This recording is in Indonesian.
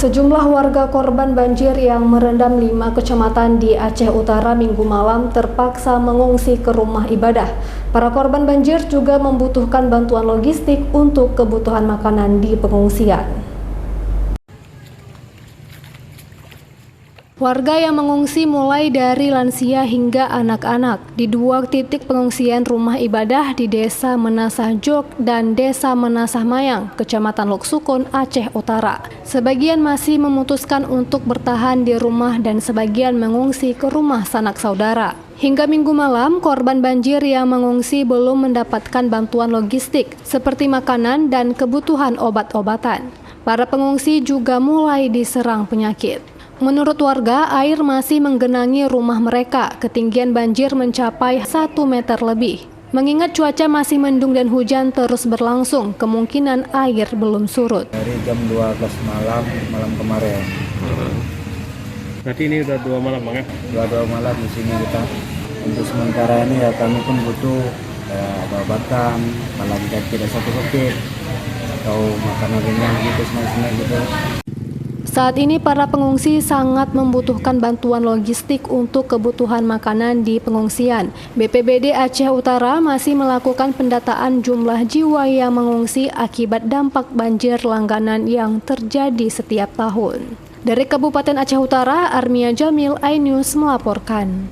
Sejumlah warga korban banjir yang merendam 5 kecamatan di Aceh Utara Minggu malam terpaksa mengungsi ke rumah ibadah. Para korban banjir juga membutuhkan bantuan logistik untuk kebutuhan makanan di pengungsian. Warga yang mengungsi mulai dari lansia hingga anak-anak di 2 titik pengungsian rumah ibadah di Desa Menasah Jok dan Desa Menasah Mayang, Kecamatan Lok Sukun, Aceh Utara. Sebagian masih memutuskan untuk bertahan di rumah dan sebagian mengungsi ke rumah sanak saudara. Hingga Minggu malam, korban banjir yang mengungsi belum mendapatkan bantuan logistik seperti makanan dan kebutuhan obat-obatan. Para pengungsi juga mulai diserang penyakit. Menurut warga, air masih menggenangi rumah mereka. Ketinggian banjir mencapai 1 meter lebih. Mengingat cuaca masih mendung dan hujan terus berlangsung, kemungkinan air belum surut. Dari jam 12 malam kemarin. Berarti ini udah 2 malam, Bang, ya? 2 malam di sini kita. Untuk sementara ini ya kami pun butuh ada obatan, kalau kita tidak sakit atau makanan ringan gitu, snack gitu. Saat ini para pengungsi sangat membutuhkan bantuan logistik untuk kebutuhan makanan di pengungsian. BPBD Aceh Utara masih melakukan pendataan jumlah jiwa yang mengungsi akibat dampak banjir langganan yang terjadi setiap tahun. Dari Kabupaten Aceh Utara, Armia Jamil, iNews melaporkan.